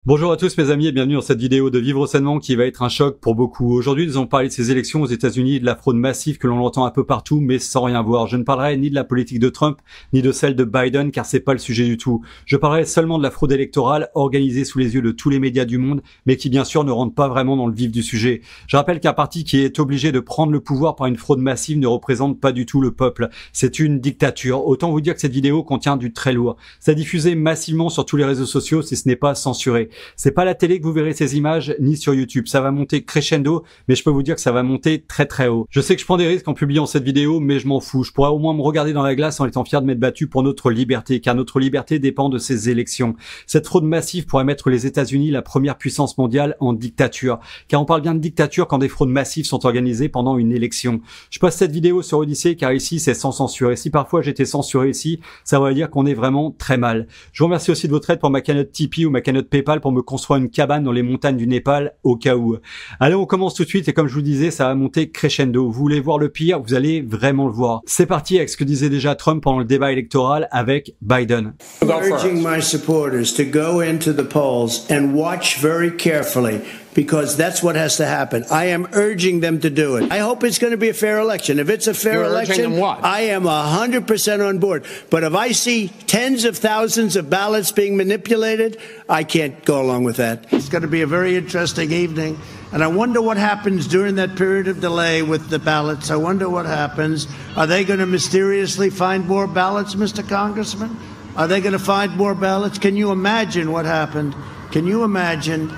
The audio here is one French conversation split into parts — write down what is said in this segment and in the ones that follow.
Bonjour à tous mes amis et bienvenue dans cette vidéo de Vivre sainement qui va être un choc pour beaucoup. Aujourd'hui nous allons parler de ces élections aux États-Unis et de la fraude massive que l'on entend un peu partout mais sans rien voir. Je ne parlerai ni de la politique de Trump ni de celle de Biden car c'est pas le sujet du tout. Je parlerai seulement de la fraude électorale organisée sous les yeux de tous les médias du monde mais qui bien sûr ne rentre pas vraiment dans le vif du sujet. Je rappelle qu'un parti qui est obligé de prendre le pouvoir par une fraude massive ne représente pas du tout le peuple. C'est une dictature. Autant vous dire que cette vidéo contient du très lourd. C'est diffusé massivement sur tous les réseaux sociaux si ce n'est pas censuré. C'est pas à la télé que vous verrez ces images, ni sur YouTube. Ça va monter crescendo, mais je peux vous dire que ça va monter très très haut. Je sais que je prends des risques en publiant cette vidéo, mais je m'en fous. Je pourrais au moins me regarder dans la glace en étant fier de m'être battu pour notre liberté, car notre liberté dépend de ces élections. Cette fraude massive pourrait mettre les États-Unis, la première puissance mondiale, en dictature. Car on parle bien de dictature quand des fraudes massives sont organisées pendant une élection. Je poste cette vidéo sur Odyssée, car ici c'est sans censure. Et si parfois j'étais censuré ici, ça veut dire qu'on est vraiment très mal. Je vous remercie aussi de votre aide pour ma cagnotte Tipeee ou ma cagnotte PayPal pour me construire une cabane dans les montagnes du Népal au cas où. Allez, on commence tout de suite et comme je vous disais, ça va monter crescendo. Vous voulez voir le pire, vous allez vraiment le voir. C'est parti avec ce que disait déjà Trump pendant le débat électoral avec Biden. I'm urging my supporters to go into the polls and watch very carefully because that's what has to happen. I am urging them to do it. I hope it's going to be a fair election. If it's a fair election, I am 100% on board. But if I see tens of thousands of ballots being manipulated, I can't go along with that. It's going to be a very interesting evening. And I wonder what happens during that period of delay with the ballots. I wonder what happens. Are they going to mysteriously find more ballots, Mr. Congressman? Are they going to find more ballots? Can you imagine what happened? Can you imagine?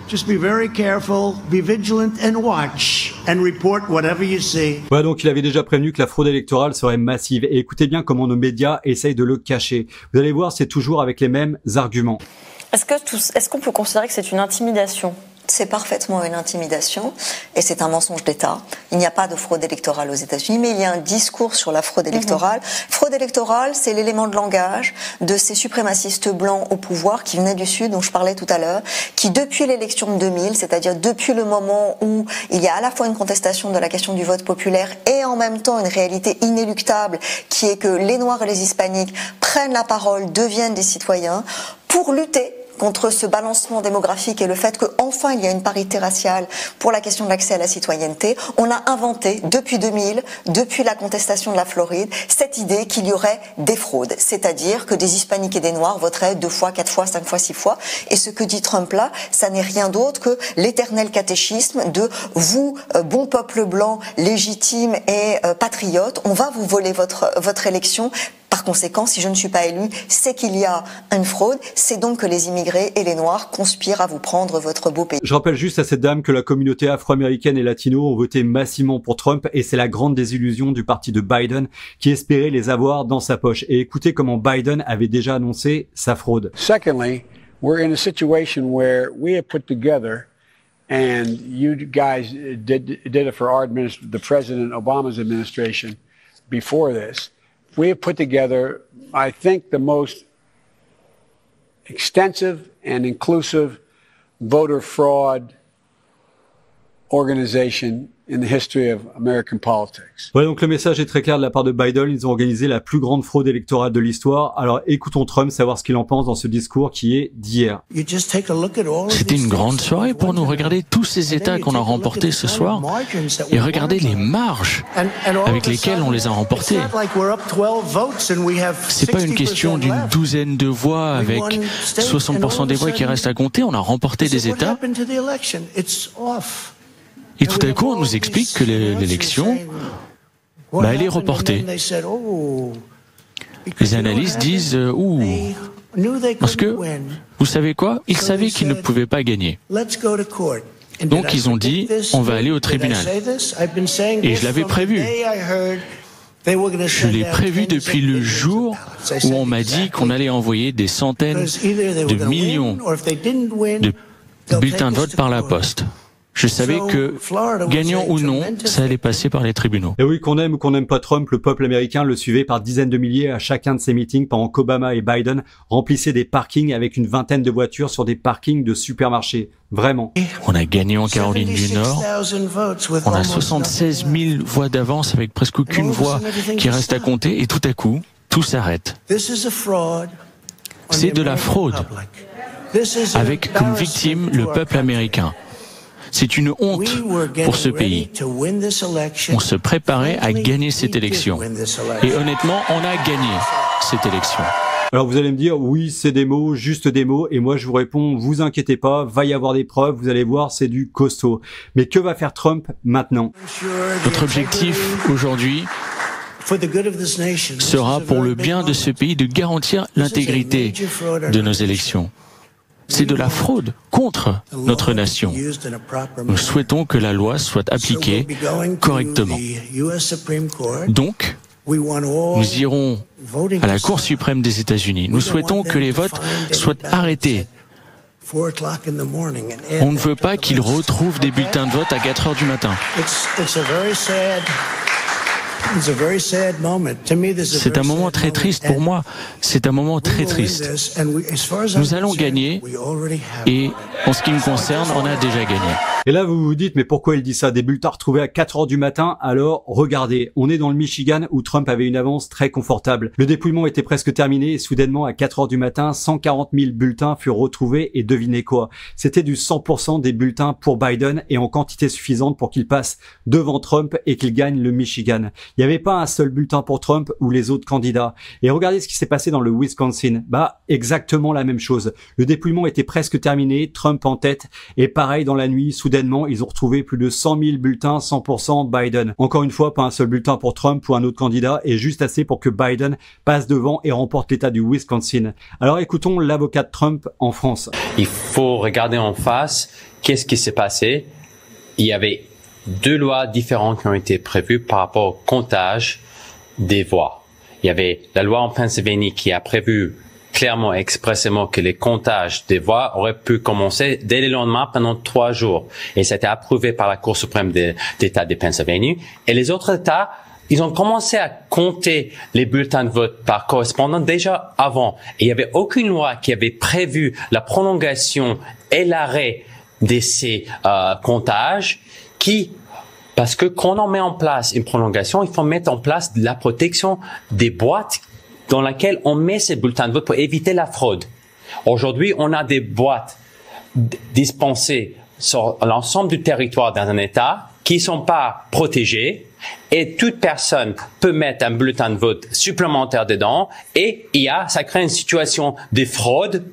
Just be very careful, be vigilant and watch and report whatever you see. Voilà, donc il avait déjà prévenu que la fraude électorale serait massive. Et écoutez bien comment nos médias essayent de le cacher. Vous allez voir, c'est toujours avec les mêmes arguments. Est-ce qu'on peut considérer que c'est une intimidation ? C'est parfaitement une intimidation et c'est un mensonge d'État. Il n'y a pas de fraude électorale aux États-Unis, mais il y a un discours sur la fraude électorale. Fraude électorale, c'est l'élément de langage de ces suprémacistes blancs au pouvoir qui venaient du Sud, dont je parlais tout à l'heure, qui depuis l'élection de 2000, c'est-à-dire depuis le moment où il y a à la fois une contestation de la question du vote populaire et en même temps une réalité inéluctable qui est que les Noirs et les Hispaniques prennent la parole, deviennent des citoyens pour lutter contre ce balancement démographique et le fait qu'enfin il y a une parité raciale pour la question de l'accès à la citoyenneté, on a inventé depuis 2000, depuis la contestation de la Floride, cette idée qu'il y aurait des fraudes, c'est-à-dire que des hispaniques et des noirs voteraient 2 fois, 4 fois, 5 fois, 6 fois. Et ce que dit Trump là, ça n'est rien d'autre que l'éternel catéchisme de vous, bon peuple blanc, légitime et patriote, on va vous voler votre élection. Par conséquent, si je ne suis pas élu, c'est qu'il y a une fraude, c'est donc que les immigrés et les noirs conspirent à vous prendre votre beau pays. Je rappelle juste à cette dame que la communauté afro-américaine et latino ont voté massivement pour Trump et c'est la grande désillusion du parti de Biden qui espérait les avoir dans sa poche. Et écoutez comment Biden avait déjà annoncé sa fraude. Secondly, we're in a situation where we have put together, and you guys did it for our the President Obama's administration before this. We have put together, I think, the most extensive and inclusive voter fraud organization in the history of American politics. Ouais, donc le message est très clair de la part de Biden. Ils ont organisé la plus grande fraude électorale de l'histoire. Alors écoutons Trump savoir ce qu'il en pense dans ce discours qui est d'hier. C'était une grande soirée pour nous. Regardez tous ces États qu'on a remportés ce soir et regardez les marges avec lesquelles on les a remportés. C'est pas une question d'une douzaine de voix avec 60% des voix qui restent à compter. On a remporté des États. Et tout à coup, on nous explique que l'élection, elle est reportée. Les analystes disent parce que, vous savez quoi, ils savaient qu'ils ne pouvaient pas gagner. Donc ils ont dit, on va aller au tribunal. Et je l'avais prévu. Je l'ai prévu depuis le jour où on m'a dit qu'on allait envoyer des centaines de millions de bulletins de vote par la poste. Je savais que, gagnant ou non, ça allait passer par les tribunaux. Et oui, qu'on aime ou qu'on n'aime pas Trump, le peuple américain le suivait par dizaines de milliers à chacun de ses meetings pendant qu'Obama et Biden remplissaient des parkings avec une vingtaine de voitures sur des parkings de supermarchés. Vraiment. On a gagné en Caroline du Nord. On a 76 000 voix d'avance avec presque aucune voix qui reste à compter et tout à coup, tout s'arrête. C'est de la fraude. avec comme victime le peuple américain. C'est une honte pour ce pays. On se préparait à gagner cette élection. Et honnêtement, on a gagné cette élection. Alors vous allez me dire, oui, c'est des mots, juste des mots, et moi je vous réponds, vous inquiétez pas, va y avoir des preuves, vous allez voir, c'est du costaud. Mais que va faire Trump maintenant? Notre objectif aujourd'hui sera pour le bien de ce pays de garantir l'intégrité de nos élections. C'est de la fraude contre notre nation. Nous souhaitons que la loi soit appliquée correctement. Donc, nous irons à la Cour suprême des États-Unis. Nous souhaitons que les votes soient arrêtés. On ne veut pas qu'ils retrouvent des bulletins de vote à 4 heures du matin. C'est un moment très triste pour moi. C'est un moment très triste. Nous allons gagner et en ce qui me concerne, on a déjà gagné. Et là, vous vous dites, mais pourquoi il dit ça? Des bulletins retrouvés à 4 heures du matin? Alors, regardez, on est dans le Michigan où Trump avait une avance très confortable. Le dépouillement était presque terminé et soudainement, à 4 heures du matin, 140 000 bulletins furent retrouvés et devinez quoi? C'était du 100% des bulletins pour Biden et en quantité suffisante pour qu'il passe devant Trump et qu'il gagne le Michigan. Il n'y avait pas un seul bulletin pour Trump ou les autres candidats. Et regardez ce qui s'est passé dans le Wisconsin. Exactement la même chose. Le dépouillement était presque terminé, Trump en tête et pareil dans la nuit, soudainement, ils ont retrouvé plus de 100 000 bulletins 100% Biden. Encore une fois, pas un seul bulletin pour Trump ou un autre candidat et juste assez pour que Biden passe devant et remporte l'État du Wisconsin. Alors écoutons l'avocat de Trump en France. Il faut regarder en face qu'est-ce qui s'est passé. Il y avait 2 lois différentes qui ont été prévues par rapport au comptage des voix. Il y avait la loi en Pennsylvanie qui a prévu clairement, expressément que les comptages des voix auraient pu commencer dès le lendemain pendant 3 jours. Et ça a été approuvé par la Cour suprême d'État de Pennsylvanie. Et les autres États, ils ont commencé à compter les bulletins de vote par correspondant déjà avant. Et il n'y avait aucune loi qui avait prévu la prolongation et l'arrêt de ces comptages parce que quand on met en place une prolongation, il faut mettre en place la protection des boîtes dans laquelle on met ces bulletins de vote pour éviter la fraude. Aujourd'hui, on a des boîtes dispensées sur l'ensemble du territoire dans un État qui sont pas protégées et toute personne peut mettre un bulletin de vote supplémentaire dedans et ça crée une situation de fraude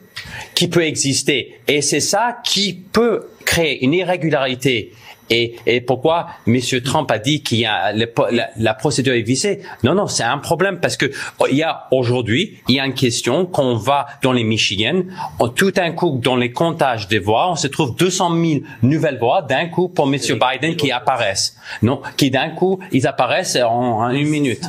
qui peut exister. Et c'est ça qui peut créer une irrégularité. Et pourquoi M. Trump a dit qu'il y a la procédure est viciée? Non, c'est un problème parce que aujourd'hui, il y a une question qu'on va dans les Michigan, tout d'un coup, dans les comptages des voix, on se trouve 200 000 nouvelles voix d'un coup pour M. Biden qui apparaissent. Non, qui d'un coup, ils apparaissent en 1 minute.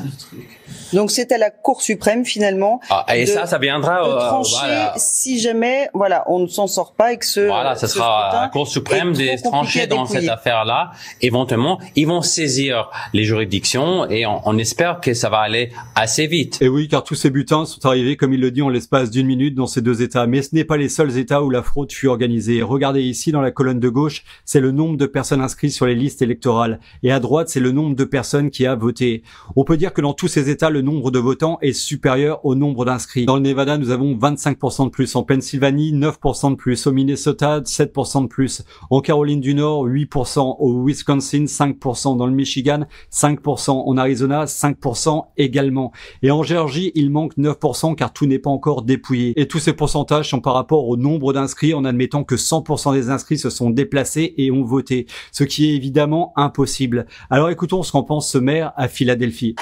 Donc c'est à la Cour suprême finalement ça viendra de trancher si jamais on ne s'en sort pas et que ça sera à la Cour suprême de trancher dans cette affaire-là. Éventuellement, ils vont saisir les juridictions et on espère que ça va aller assez vite. Et oui, car tous ces bulletins sont arrivés, comme il le dit, en l'espace d'1 minute dans ces 2 États. Mais ce n'est pas les seuls États où la fraude fut organisée. Regardez ici dans la colonne de gauche, c'est le nombre de personnes inscrites sur les listes électorales. Et à droite, c'est le nombre de personnes qui a voté. On peut dire que dans tous ces États, le nombre de votants est supérieur au nombre d'inscrits. Dans le Nevada, nous avons 25% de plus. En Pennsylvanie, 9% de plus. Au Minnesota, 7% de plus. En Caroline du Nord, 8%. Au Wisconsin, 5%. Dans le Michigan, 5%. En Arizona, 5% également. Et en Géorgie, il manque 9% car tout n'est pas encore dépouillé. Et tous ces pourcentages sont par rapport au nombre d'inscrits en admettant que 100% des inscrits se sont déplacés et ont voté. Ce qui est évidemment impossible. Alors écoutons ce qu'en pense ce maire à Philadelphie.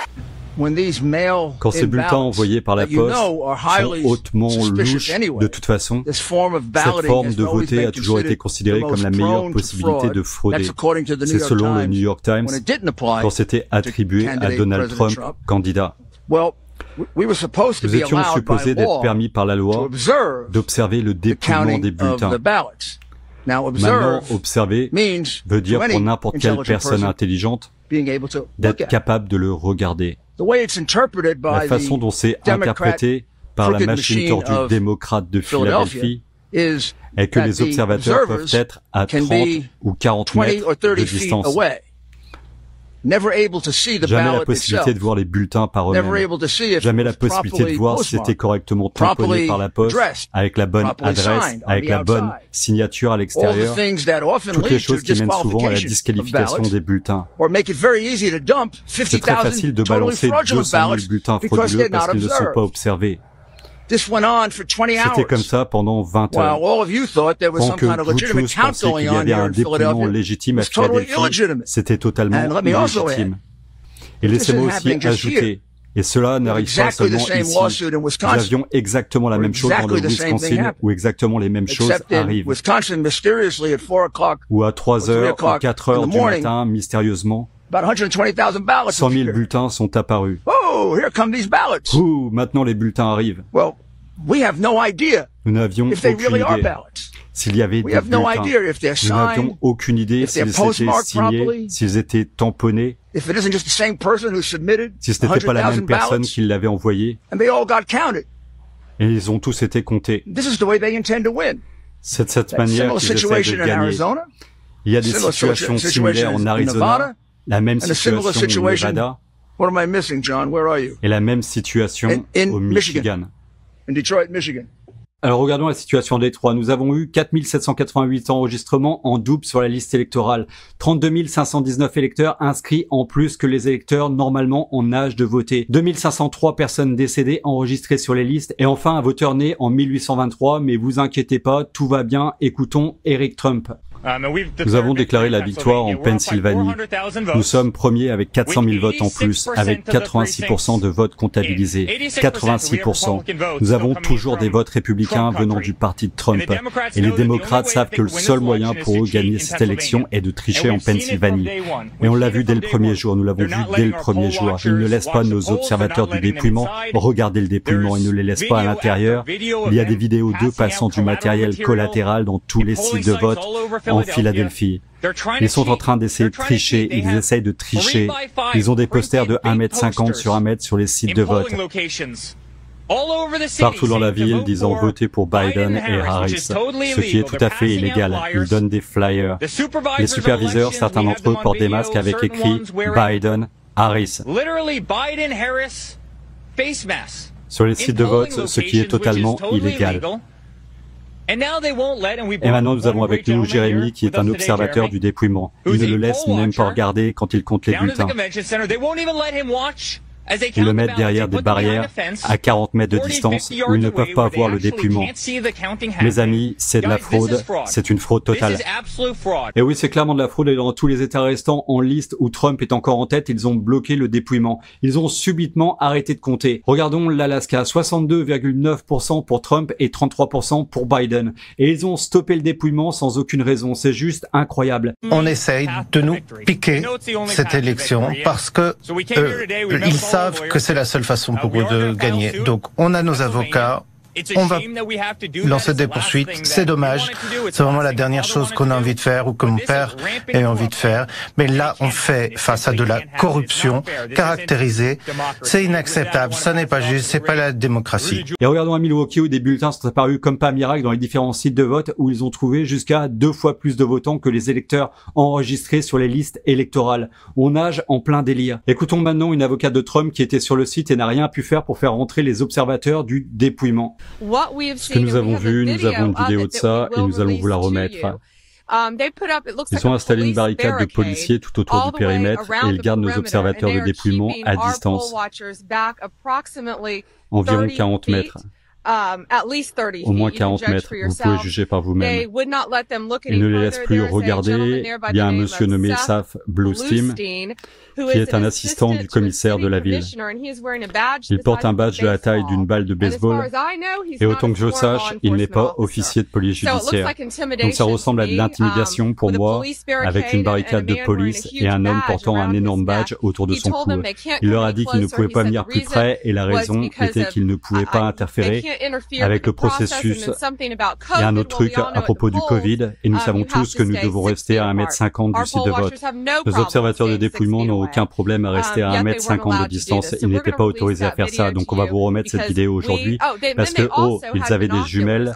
Quand ces bulletins envoyés par la poste sont hautement louches, de toute façon, cette forme de voter a toujours été considérée comme la meilleure possibilité de frauder. C'est selon le New York Times quand c'était attribué à Donald Trump, candidat. Nous étions supposés d'être permis par la loi d'observer le dépouillement des bulletins. Maintenant, observer veut dire pour n'importe quelle personne intelligente d'être capable de le regarder. La façon dont c'est interprété par la machine tordue démocrate de Philadelphie est que les observateurs peuvent être à 30 ou 40 mètres de distance. Jamais la possibilité de voir les bulletins par eux-mêmes. Jamais la possibilité de voir si c'était correctement tamponné par la poste, avec la bonne adresse, avec la bonne signature à l'extérieur. Toutes les choses qui mènent souvent à la disqualification des bulletins. C'est très facile de balancer 200 000 bulletins frauduleux parce qu'ils ne sont pas observés. C'était comme ça pendant 20 heures. Tant que vous tous pensiez qu'il y avait un dépouillement légitime à Philadelphie, c'était totalement illégitime. Et laissez-moi aussi ajouter, et cela n'arrive pas seulement ici. Nous avions exactement la même chose dans le Wisconsin, où exactement les mêmes choses arrivent. Ou à 3 heures ou 4 heures du matin, mystérieusement, 100 000 bulletins sont apparus. Ouh, maintenant les bulletins arrivent. Nous n'avions aucune idée s'il y avait des bulletins. Nous n'avions aucune idée s'ils étaient signés, s'ils étaient tamponnés, si ce n'était pas la même personne qui l'avait envoyé. Et ils ont tous été comptés. C'est de cette manière qu'ils essaient de gagner. Il y a des situations similaires en Arizona, la même situation au Nevada, et la même situation au Michigan. Alors regardons la situation à Détroit. Nous avons eu 4 788 enregistrements en double sur la liste électorale. 32 519 électeurs inscrits en plus que les électeurs normalement en âge de voter. 2 503 personnes décédées enregistrées sur les listes. Et enfin un voteur né en 1823. Mais vous inquiétez pas, tout va bien. Écoutons Eric Trump. Nous avons déclaré la victoire en Pennsylvanie. Nous sommes premiers avec 400 000 votes en plus, avec 86% de votes comptabilisés. 86%. Nous avons toujours des votes républicains venant du parti de Trump. Et les démocrates savent que le seul moyen pour eux de gagner cette élection est de tricher en Pennsylvanie. Et on l'a vu dès le premier jour, nous l'avons vu dès le premier jour. Ils ne laissent pas nos observateurs du dépouillement regarder le dépouillement, ils ne les laissent pas à l'intérieur. Il y a des vidéos d'eux passant du matériel collatéral dans tous les sites de vote en Philadelphie. Ils sont en train d'essayer de tricher, ils essayent de tricher. Ils ont des posters de 1,50 m sur 1 mètre sur les sites de vote. Partout dans la ville disant voter pour Biden et Harris, ce qui est tout à fait illégal. Ils donnent des flyers. Les superviseurs, certains d'entre eux portent des masques avec écrit Biden, Harris. Sur les sites de vote, ce qui est totalement illégal. Et maintenant, nous avons avec nous Jérémy, qui est un observateur du dépouillement. Il ne le laisse même pas regarder quand il compte les bulletins. Ils le mettent derrière des barrières à 40 mètres de distance où ils ne peuvent pas voir le dépouillement. Mes amis, c'est de la fraude. C'est une fraude totale. Et oui, c'est clairement de la fraude. Et dans tous les États restants en liste où Trump est encore en tête, ils ont bloqué le dépouillement. Ils ont subitement arrêté de compter. Regardons l'Alaska, 62,9% pour Trump et 33% pour Biden. Et ils ont stoppé le dépouillement sans aucune raison. C'est juste incroyable. On essaye de nous piquer cette élection parce que ils savent que c'est la seule façon pour eux de gagner. Donc, on a nos avocats, on va lancer des poursuites. C'est dommage. C'est vraiment la dernière chose qu'on a envie de faire ou que mon père a envie de faire. Mais là, on fait face à de la corruption caractérisée. C'est inacceptable. Ça n'est pas juste. C'est pas la démocratie. Et regardons à Milwaukee où des bulletins sont apparus comme pas miracle dans les différents sites de vote où ils ont trouvé jusqu'à 2 fois plus de votants que les électeurs enregistrés sur les listes électorales. On nage en plein délire. Écoutons maintenant une avocate de Trump qui était sur le site et n'a rien pu faire pour faire rentrer les observateurs du dépouillement. Ce que nous avons vu, nous avons une vidéo de ça et nous allons vous la remettre. Ils ont installé une barricade de policiers tout autour du périmètre et ils gardent nos observateurs de dépouillement à distance, environ 40 mètres. Au moins 40 mètres, vous pouvez juger par vous-même. Ils ne les laissent plus regarder. Il y a un monsieur nommé Saf Bluestein, qui est un assistant du commissaire de la ville. Il porte un badge de la taille d'une balle de baseball, et autant que je sache, il n'est pas officier de police judiciaire. Donc ça ressemble à de l'intimidation pour moi, avec une barricade de police et un homme portant un énorme badge autour de son cou. Il leur a dit qu'il ne pouvait pas venir plus près, et la raison était qu'il ne pouvait pas interférer avec le processus. Et un autre truc à propos du Covid, et nous savons tous que nous devons rester à 1,50 m du site de vote. Nos observateurs de dépouillement n'ont aucun problème à rester à 1,50 m de distance. Ils n'étaient pas autorisés à faire ça, donc on va vous remettre cette vidéo aujourd'hui, parce que, ils avaient des jumelles,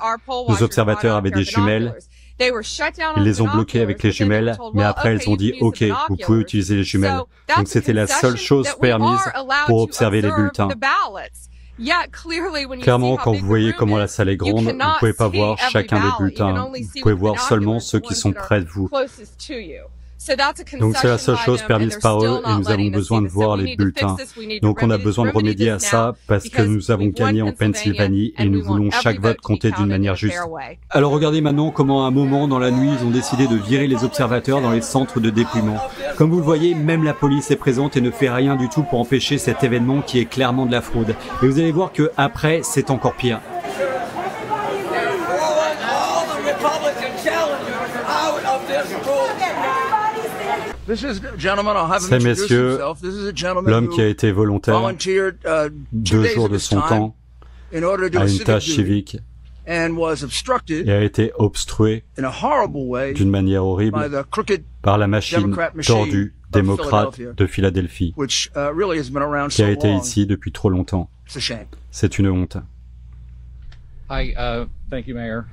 nos observateurs avaient des jumelles, Ils les ont bloqués avec les jumelles, mais après elles ont dit « Ok, vous pouvez utiliser les jumelles ». Donc c'était la seule chose permise pour observer les bulletins. Clairement, quand vous voyez comment la salle est grande, vous ne pouvez pas voir chacun des bulletins. Vous pouvez voir seulement ceux qui sont près de vous. Donc c'est la seule chose permise par eux et nous avons besoin de voir les bulletins. Donc on a besoin de remédier à ça parce que nous avons gagné en Pennsylvanie et nous voulons chaque vote compter d'une manière juste. Alors regardez maintenant comment à un moment dans la nuit ils ont décidé de virer les observateurs dans les centres de dépouillement. Comme vous le voyez, même la police est présente et ne fait rien du tout pour empêcher cet événement qui est clairement de la fraude. Et vous allez voir que après c'est encore pire. C'est, messieurs, l'homme qui a été volontaire 2 jours de son temps à une tâche civique et a été obstrué d'une manière horrible par la machine tordue démocrate de Philadelphie qui a été ici depuis trop longtemps. C'est une honte.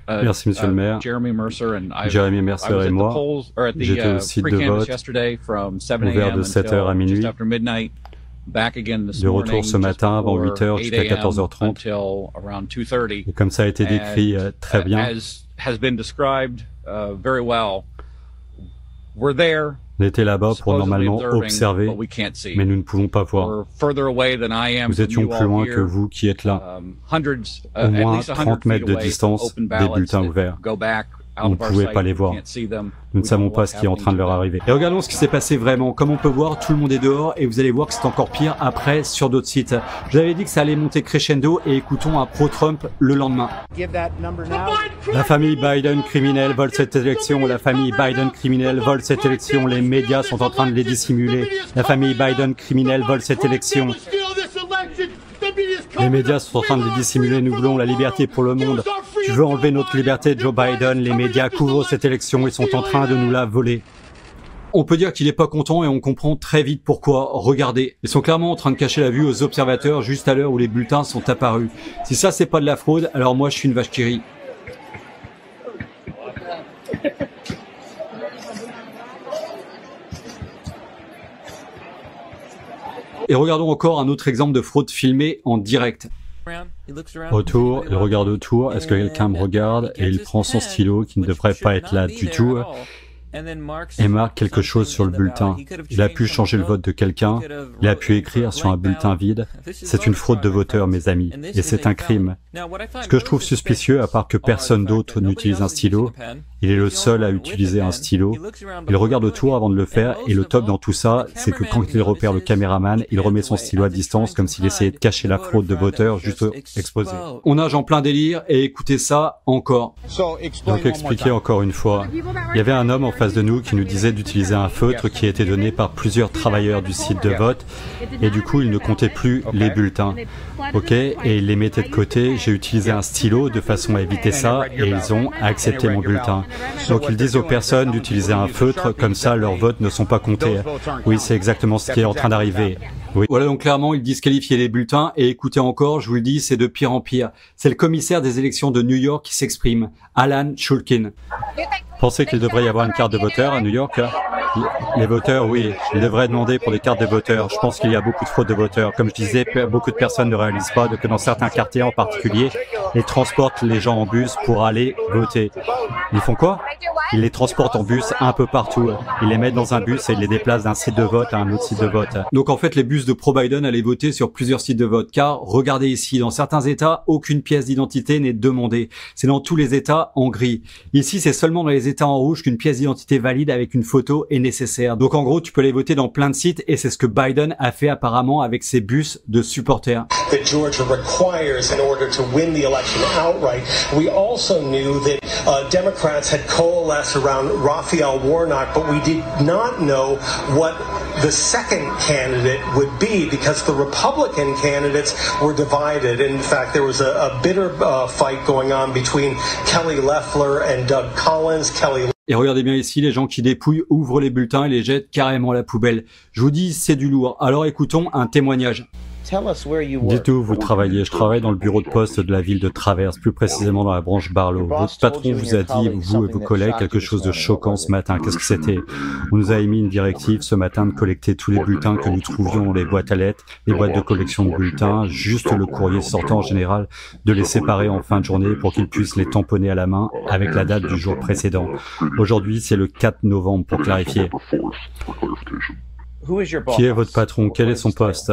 Merci, Monsieur le maire. Jeremy Mercer et moi, j'étais au site de vote, ouvert de 7h à minuit, de retour ce matin avant 8h jusqu'à 14h30. Et comme ça a été décrit très bien, on était là-bas pour normalement observer, mais nous ne pouvons pas voir. Nous étions plus loin que vous qui êtes là. Au moins 30 mètres de distance des bulletins ouverts. On ne pouvait pas les voir. Nous ne savons pas ce qui est en train de leur arriver. Et regardons ce qui s'est passé vraiment. Comme on peut voir, tout le monde est dehors et vous allez voir que c'est encore pire après sur d'autres sites. Je vous avais dit que ça allait monter crescendo et écoutons un pro-Trump le lendemain. La famille Biden criminelle vole cette élection. La famille Biden criminelle vole cette élection. Les médias sont en train de les dissimuler. La famille Biden criminelle vole cette élection. Les médias sont en train de les dissimuler. Nous voulons la liberté pour le monde. Tu veux enlever notre liberté, Joe Biden. Les médias couvrent cette élection. Ils sont en train de nous la voler. On peut dire qu'il n'est pas content et on comprend très vite pourquoi. Regardez, ils sont clairement en train de cacher la vue aux observateurs juste à l'heure où les bulletins sont apparus. Si ça, c'est pas de la fraude, alors moi, je suis une vache qui rit. Et regardons encore un autre exemple de fraude filmée en direct. Autour, il regarde autour, est-ce que quelqu'un me regarde? Et il prend son stylo qui ne devrait pas être là du tout et marque quelque chose sur le bulletin. Il a pu changer le vote de quelqu'un, il a pu écrire sur un bulletin vide. C'est une fraude de voteur, mes amis, et c'est un crime. Ce que je trouve suspicieux, à part que personne d'autre n'utilise un stylo, il est le seul à utiliser un stylo. Il regarde autour avant de le faire, et le top dans tout ça, c'est que quand il repère le caméraman, il remet son stylo à distance comme s'il essayait de cacher la fraude de voteur juste exposée. On nage en plein délire, et écoutez ça encore. Donc expliquez encore une fois. Il y avait un homme en face de nous qui nous disait d'utiliser un feutre qui a été donné par plusieurs travailleurs du site de vote, et du coup il ne comptait plus les bulletins. Ok, et il les mettait de côté. J'ai utilisé un stylo de façon à éviter ça, et ils ont accepté mon bulletin. Donc ils disent aux personnes d'utiliser un feutre, comme ça leurs votes ne sont pas comptés. Oui, c'est exactement ce qui est en train d'arriver. Oui. Voilà, donc clairement, ils disqualifient les bulletins, et écoutez encore, je vous le dis, c'est de pire en pire. C'est le commissaire des élections de New York qui s'exprime, Alan Shulkin. Pensez qu'il devrait y avoir une carte de voteur à New York? Les voteurs, oui, ils devraient demander pour des cartes de voteurs. Je pense qu'il y a beaucoup de fraude de voteurs. Comme je disais, beaucoup de personnes ne réalisent pas que dans certains quartiers en particulier, ils transportent les gens en bus pour aller voter. Ils font quoi? Ils les transportent en bus un peu partout. Ils les mettent dans un bus et ils les déplacent d'un site de vote à un autre site de vote. Donc en fait, les bus de pro-Biden allaient voter sur plusieurs sites de vote. Car, regardez ici, dans certains États, aucune pièce d'identité n'est demandée. C'est dans tous les États en gris. Ici, c'est seulement dans les États en rouge qu'une pièce d'identité valide avec une photo est nécessaire. Donc en gros, tu peux aller voter dans plein de sites et c'est ce que Biden a fait apparemment avec ses bus de supporters. That Georgia requires in order to win the election outright. We also knew that Democrats had coalesced around Raphael Warnock, but we did not know what the second candidate would be because the Republican candidates were divided. In fact, there was a bitter fight going on between Kelly Loeffler and Doug Collins. Et regardez bien ici, les gens qui dépouillent ouvrent les bulletins et les jettent carrément à la poubelle. Je vous dis, c'est du lourd. Alors écoutons un témoignage. Dites-nous où vous travaillez. Je travaille dans le bureau de poste de la ville de Traverse, plus précisément dans la branche Barlow. Votre patron vous a dit, vous et vos collègues, quelque chose de choquant ce matin. Qu'est-ce que c'était? On nous a émis une directive ce matin de collecter tous les bulletins que nous trouvions dans les boîtes à lettres, les boîtes de collection de bulletins, juste le courrier sortant en général, de les séparer en fin de journée pour qu'ils puissent les tamponner à la main avec la date du jour précédent. Aujourd'hui, c'est le 4 novembre pour clarifier. Qui est votre patron? Quel est son poste?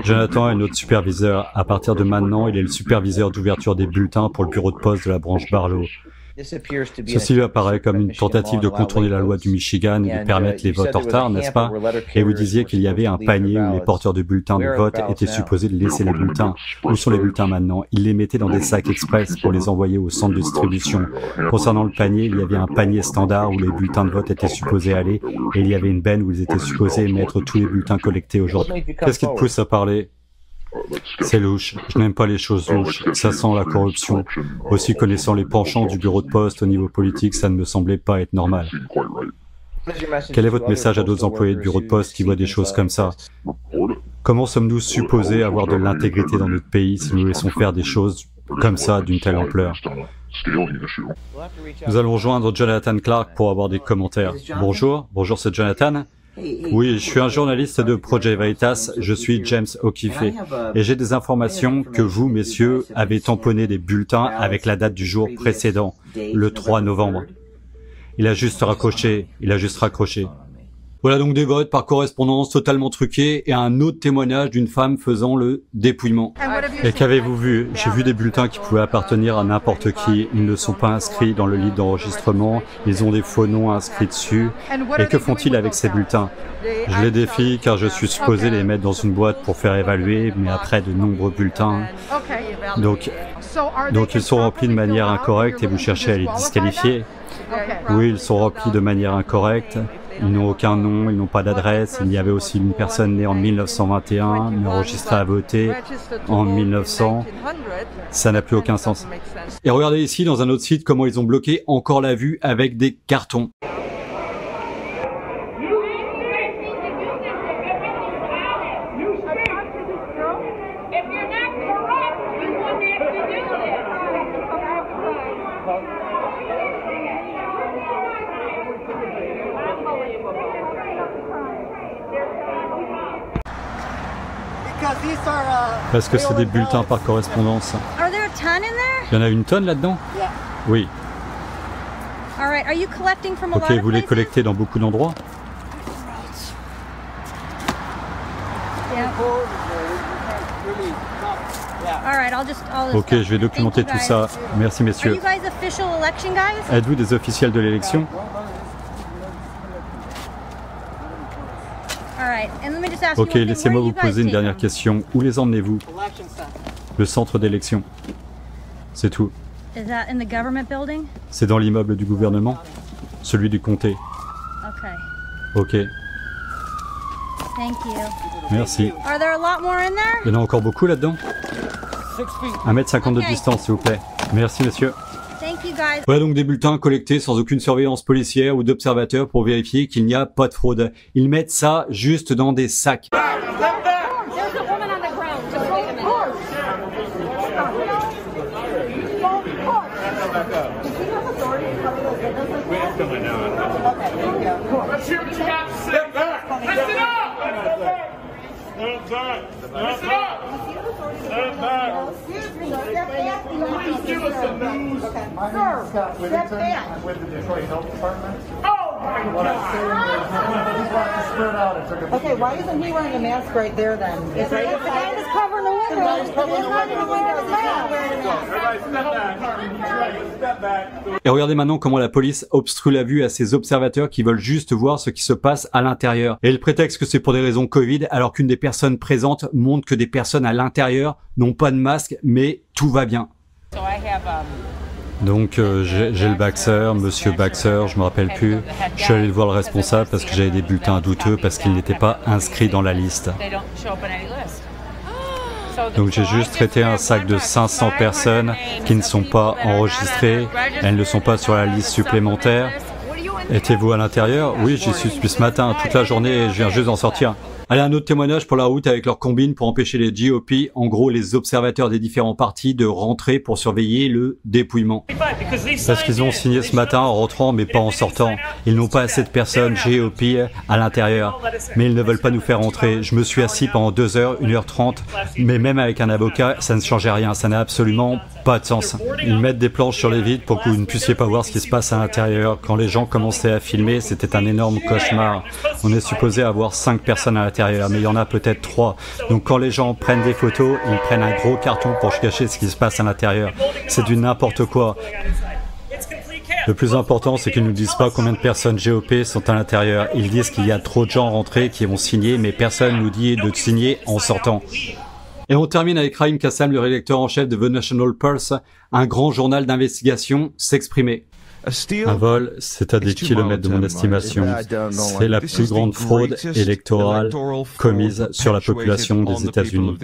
Jonathan est notre superviseur. À partir de maintenant, il est le superviseur d'ouverture des bulletins pour le bureau de poste de la branche Barlow. Ceci lui apparaît comme une tentative de contourner la loi du Michigan et de permettre les votes en retard, n'est-ce pas? Et vous disiez qu'il y avait un panier où les porteurs de bulletins de vote étaient supposés laisser les bulletins. Où sont les bulletins maintenant? Ils les mettaient dans des sacs express pour les envoyer au centre de distribution. Concernant le panier, il y avait un panier standard où les bulletins de vote étaient supposés aller, et il y avait une benne où ils étaient supposés mettre tous les bulletins collectés aujourd'hui. Qu'est-ce qui te pousse à parler? C'est louche. Je n'aime pas les choses louches. Ça sent la corruption. Aussi, connaissant les penchants du bureau de poste au niveau politique, ça ne me semblait pas être normal. Quel est votre message à d'autres employés de bureau de poste qui voient des choses comme ça? Comment sommes-nous supposés avoir de l'intégrité dans notre pays si nous laissons faire des choses comme ça d'une telle ampleur? Nous allons rejoindre Jonathan Clark pour avoir des commentaires. Bonjour, c'est Jonathan. Oui, je suis un journaliste de Project Veritas, je suis James O'Keefe et j'ai des informations que vous, messieurs, avez tamponné des bulletins avec la date du jour précédent, le 3 novembre. Il a juste raccroché. Voilà donc des votes par correspondance totalement truqués et un autre témoignage d'une femme faisant le dépouillement. Et qu'avez-vous vu? J'ai vu des bulletins qui pouvaient appartenir à n'importe qui. Ils ne sont pas inscrits dans le livre d'enregistrement, ils ont des faux noms inscrits dessus. Et que font-ils avec ces bulletins? Je les défie car je suis supposé les mettre dans une boîte pour faire évaluer, mais après de nombreux bulletins. Donc ils sont remplis de manière incorrecte et vous cherchez à les disqualifier? Oui, ils sont remplis de manière incorrecte. Ils n'ont aucun nom, ils n'ont pas d'adresse. Il y avait aussi une personne née en 1921, mais enregistrée à voter en 1900. Ça n'a plus aucun sens. Et regardez ici, dans un autre site, comment ils ont bloqué encore la vue avec des cartons. Parce que c'est des bulletins par correspondance. Il y en a une tonne là-dedans? Oui. Ok, vous les collectez dans beaucoup d'endroits? Ok, je vais documenter tout ça. Merci, messieurs. Êtes-vous des officiels de l'élection? Ok, laissez-moi vous poser une dernière question. Où les emmenez-vous? Le centre d'élection. C'est tout. C'est dans l'immeuble du gouvernement? Celui du comté? Ok. Merci. Il y en a encore beaucoup là-dedans? 1,50 m de distance, s'il vous plaît. Merci, monsieur. Voilà donc des bulletins collectés sans aucune surveillance policière ou d'observateurs pour vérifier qu'il n'y a pas de fraude. Ils mettent ça juste dans des sacs. Okay, why isn't he wearing a mask right there then? If the guy was covering the windows, he's not even wearing a mask. Et regardez maintenant comment la police obstrue la vue à ces observateurs qui veulent juste voir ce qui se passe à l'intérieur. Et ils prétextent que c'est pour des raisons Covid, alors qu'une des personnes présentes montre que des personnes à l'intérieur n'ont pas de masque, mais tout va bien. Donc j'ai le Baxter, monsieur Baxter, je me rappelle plus. Je suis allé voir le responsable parce que j'avais des bulletins douteux parce qu'ils n'étaient pas inscrits dans la liste. Donc j'ai juste traité un sac de 500 personnes qui ne sont pas enregistrées, elles ne sont pas sur la liste supplémentaire. Étiez-vous à l'intérieur? Oui, j'y suis depuis ce matin, toute la journée et je viens juste d'en sortir. Allez, un autre témoignage pour la route avec leur combine pour empêcher les GOP, en gros les observateurs des différents partis, de rentrer pour surveiller le dépouillement. Parce qu'ils ont signé ce matin en rentrant mais pas en sortant. Ils n'ont pas assez de personnes GOP à l'intérieur, mais ils ne veulent pas nous faire rentrer. Je me suis assis pendant 2 heures, 1h30, mais même avec un avocat, ça ne changeait rien, ça n'a absolument pas de sens. Ils mettent des planches sur les vitres pour que vous ne puissiez pas voir ce qui se passe à l'intérieur. Quand les gens commençaient à filmer, c'était un énorme cauchemar. On est supposé avoir 5 personnes à l'intérieur, mais il y en a peut-être 3. Donc quand les gens prennent des photos, ils prennent un gros carton pour cacher ce qui se passe à l'intérieur. C'est du n'importe quoi. Le plus important, c'est qu'ils ne nous disent pas combien de personnes GOP sont à l'intérieur. Ils disent qu'il y a trop de gens rentrés qui vont signer, mais personne ne nous dit de signer en sortant. Et on termine avec Raïm Kassam, le rédacteur en chef de The National Pulse, un grand journal d'investigation, s'exprimer. Un vol, c'est à des kilomètres de mon estimation. C'est la plus grande fraude électorale commise sur la population des États-Unis.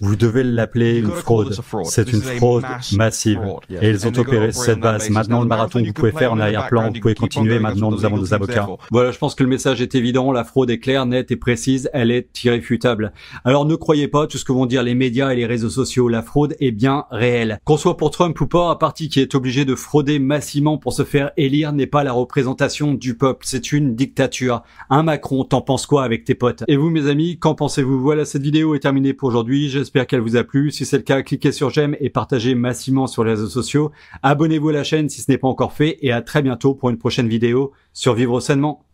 Vous devez l'appeler une fraude. C'est une fraude massive. Et ils ont opéré cette base. Maintenant, le marathon que vous pouvez faire en arrière-plan, vous pouvez continuer. Maintenant, nous avons des avocats. Voilà, je pense que le message est évident. La fraude est claire, nette et précise. Elle est irréfutable. Alors, ne croyez pas tout ce que vont dire les médias et les réseaux sociaux. La fraude est bien réelle. Qu'on soit pour Trump ou pas, un parti qui est obligé de frauder massivement pour se faire élire n'est pas la représentation du peuple, c'est une dictature. Un Macron, t'en penses quoi avec tes potes? Et vous mes amis, qu'en pensez-vous? Voilà, cette vidéo est terminée pour aujourd'hui, j'espère qu'elle vous a plu. Si c'est le cas, cliquez sur j'aime et partagez massivement sur les réseaux sociaux. Abonnez-vous à la chaîne si ce n'est pas encore fait et à très bientôt pour une prochaine vidéo sur Vivre Sainement.